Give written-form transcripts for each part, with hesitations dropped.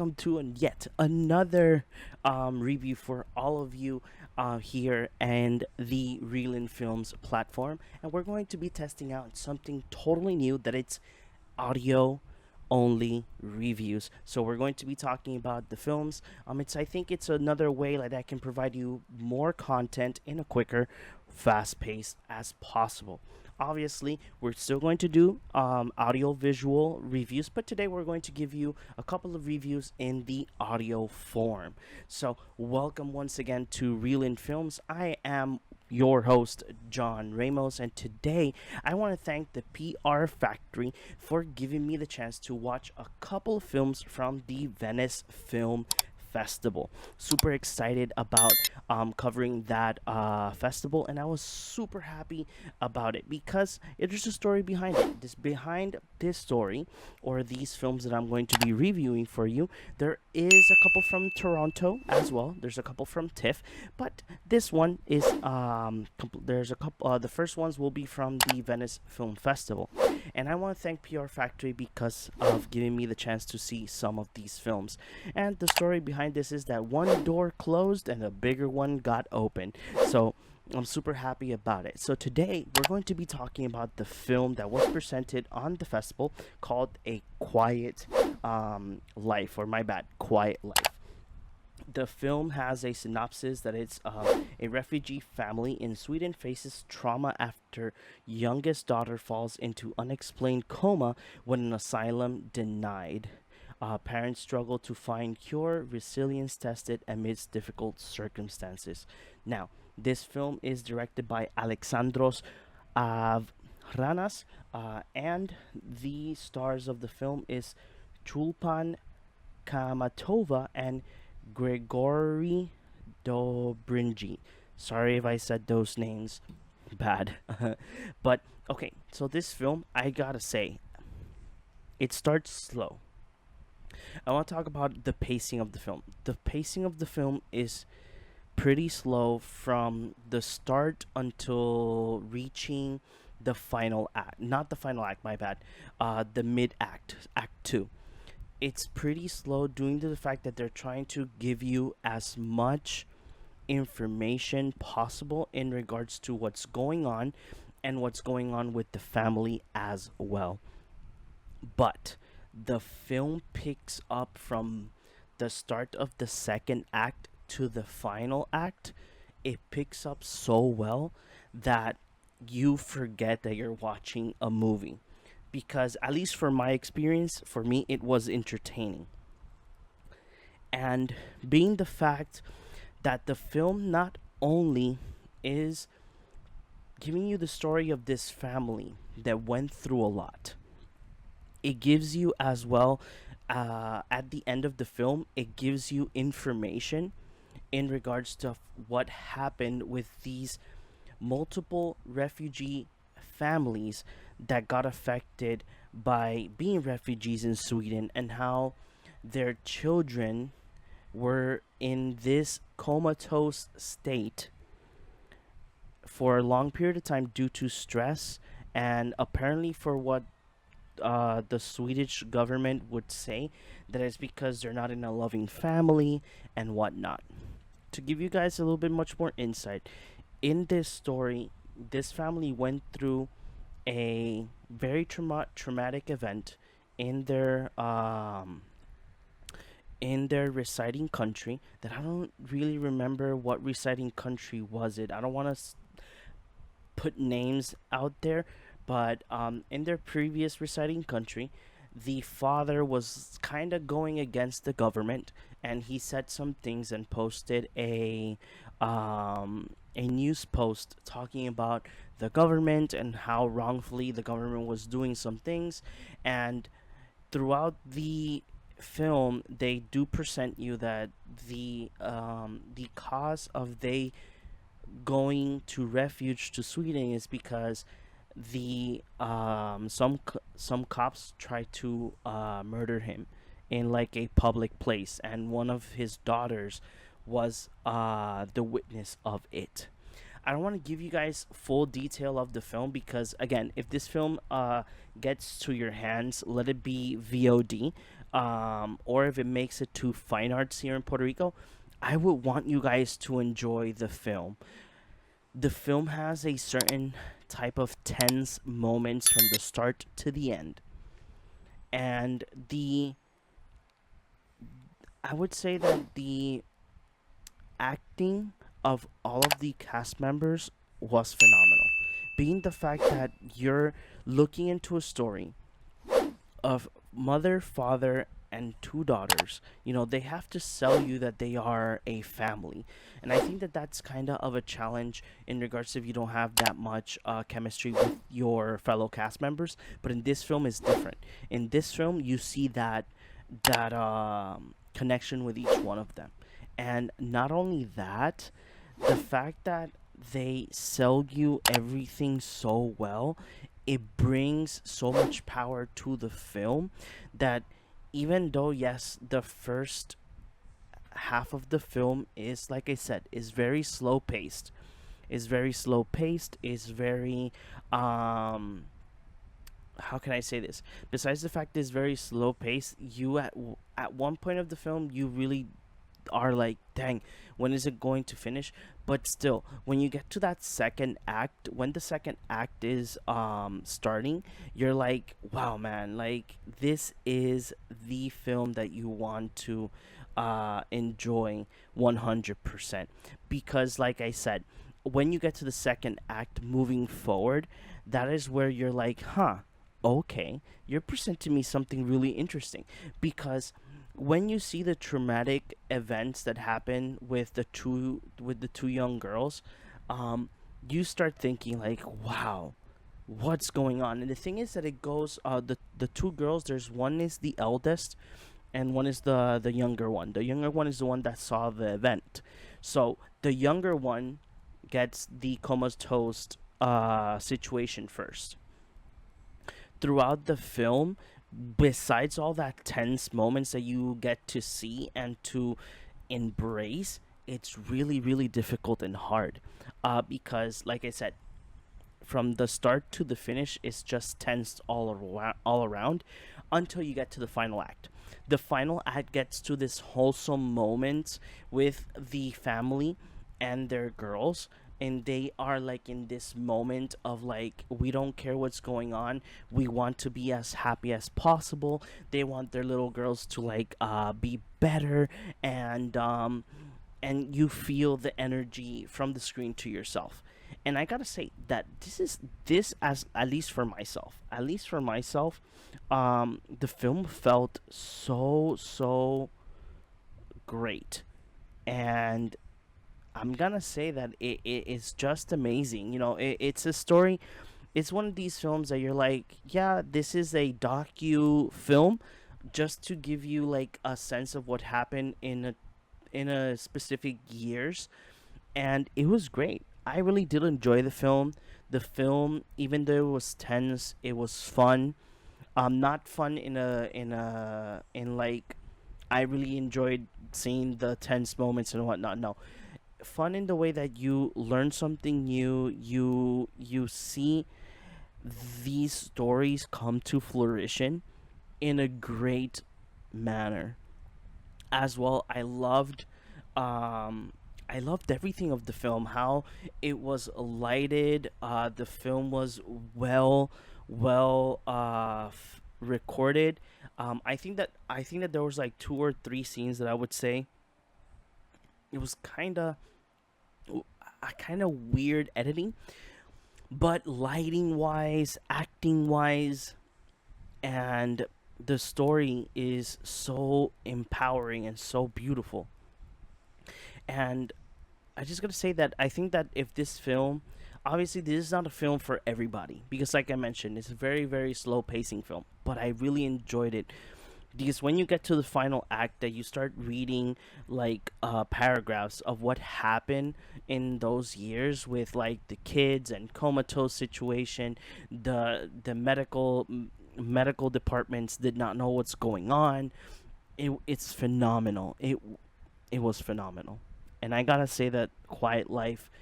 welcome to yet another review for all of you here and the Reelin Films platform. And we're going to be testing out something totally new that it's audio only reviews. So we're going to be talking about the films. I think it's another way like that can provide you more content in a quicker, fast pace as possible. Obviously, we're still going to do audio visual reviews, but today we're going to give you a couple of reviews in the audio form. So, welcome once again to Reel in Films. I am your host, John Ramos, and today I want to thank the PR Factory for giving me the chance to watch a couple of films from the Venice Film Festival. Super excited about covering that festival, and I was super happy about it because there's a story behind it. Behind this story or these films that I'm going to be reviewing for you, there is a couple from Toronto as well. There's a couple from TIFF, but this one is there's a couple. The first ones will be from the Venice Film Festival, and I want to thank PR Factory because of giving me the chance to see some of these films. And the story behind this is that one door closed and a bigger one got open. So I'm super happy about it. So today we're going to be talking about the film that was presented on the festival called A Quiet Life, or my bad, Quiet Life. The film has a synopsis that it's a refugee family in Sweden faces trauma after youngest daughter falls into unexplained coma when an asylum denied. Parents struggle to find cure, resilience tested amidst difficult circumstances. Now, this film is directed by Alexandros Avranas, and the stars of the film is Chulpan Kamatova and Gregory Dobrinji. Sorry if I said those names bad. But okay, so this film, I gotta say, it starts slow. I want to talk about the pacing of the film. The pacing of the film is pretty slow from the start until reaching the final act. Not the final act, my bad. The mid act, act 2. It's pretty slow due to the fact that they're trying to give you as much information possible in regards to what's going on and what's going on with the family as well. But the film picks up from the start of the second act to the final act. It picks up so well that you forget that you're watching a movie, because at least for my experience, for me it was entertaining. And being the fact that the film not only is giving you the story of this family that went through a lot, it gives you as well, at the end of the film, it gives you information in regards to what happened with these multiple refugee families that got affected by being refugees in Sweden, and how their children were in this comatose state for a long period of time due to stress, and apparently for what the Swedish government would say, that it's because they're not in a loving family and whatnot. To give you guys a little bit much more insight, in this story, this family went through a very traumatic event in their residing country, that I don't really remember what residing country was it. I don't want to put names out there, but in their previous residing country, the father was kind of going against the government, and he said some things and posted a news post talking about the government and how wrongfully the government was doing some things. And throughout the film, they do present you that the cause of they going to refuge to Sweden is because the some cops tried to murder him in like a public place, and one of his daughters was the witness of it. I don't want to give you guys full detail of the film because, again, if this film gets to your hands, let it be VOD. or if it makes it to fine arts here in Puerto Rico, I would want you guys to enjoy the film. The film has a certain type of tense moments from the start to the end, and the I would say that the acting of all of the cast members was phenomenal. Being the fact that you're looking into a story of mother, father, and two daughters, they have to sell you that they are a family. And I think that that's kind of a challenge in regards to if you don't have that much chemistry with your fellow cast members. But in this film, is different. In this film, you see that connection with each one of them. And not only that, the fact that they sell you everything so well, it brings so much power to the film that even though, yes, the first half of the film is, like I said, is very slow paced, is very um how can I say this? Besides the fact it's very slow paced, you at one point of the film you really are like, dang, when is it going to finish? But still, when you get to that second act, when the second act is starting, you're like, wow, man, like this is the film that you want to enjoy 100%. Because like I said, when you get to the second act moving forward, that is where you're like, huh, okay, you're presenting me something really interesting. Because when you see the traumatic events that happen with the two young girls, you start thinking like, wow, what's going on? And the thing is that it goes, the two girls, there's one is the eldest, and one is the younger one. The younger one is the one that saw the event. So the younger one gets the comatose situation first. Throughout the film, besides all that tense moments that you get to see and to embrace, it's really, really difficult and hard. Because, like I said, from the start to the finish, it's just tense all around until you get to the final act. The final act gets to this wholesome moment with the family and their girls, and they are like in this moment of like, we don't care what's going on, we want to be as happy as possible. They want their little girls to like be better, and you feel the energy from the screen to yourself. And I gotta say that this, as at least for myself, the film felt so great. And I'm gonna say that it is just amazing. It's a story. It's one of these films that you're like, yeah, this is a docu film, just to give you like a sense of what happened in a specific years, and it was great. I really did enjoy the film. The film, even though it was tense, it was fun. Not fun in like, I really enjoyed seeing the tense moments and whatnot. No, fun in the way that you learn something new. You see these stories come to fruition in a great manner. As well, I loved everything of the film. How it was lighted. The film was recorded. I think that there was like two or three scenes that I would say it was kind of weird editing, but lighting wise, acting wise, and the story is so empowering and so beautiful. And I just gotta say that I think that if this film, obviously this is not a film for everybody, because like I mentioned, it's a very, very slow pacing film, but I really enjoyed it. Because when you get to the final act, that you start reading like paragraphs of what happened in those years with like the kids and comatose situation, the medical departments did not know what's going on. It's phenomenal. It was phenomenal. And I gotta say that Quiet Life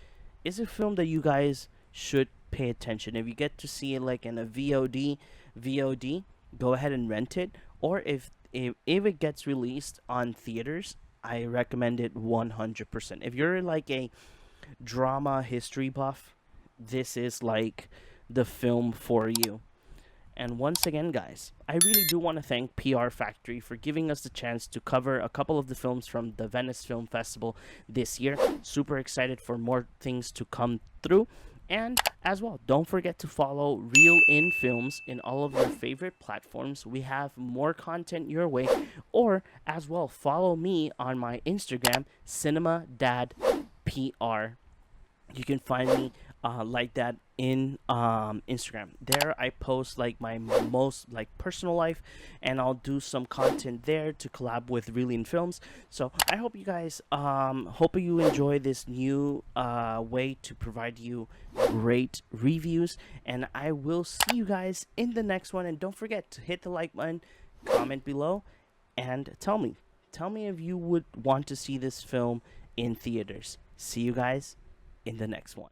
is a film that you guys should pay attention. If you get to see it like in a VOD, go ahead and rent it. Or if it gets released on theaters, I recommend it 100%. If you're like a drama history buff, this is like the film for you. And once again, guys, I really do want to thank PR Factory for giving us the chance to cover a couple of the films from the Venice Film Festival this year. Super excited for more things to come through. And as well, don't forget to follow Real In Films in all of your favorite platforms. We have more content your way. Or as well, follow me on my Instagram, Cinema Dad PR. You can find me like that in Instagram. There I post like my most like personal life, and I'll do some content there to collab with Really in Films. So I hope you guys hope you enjoy this new way to provide you great reviews, and I will see you guys in the next one. And don't forget to hit the like button, comment below, and tell me if you would want to see this film in theaters. See you guys in the next one.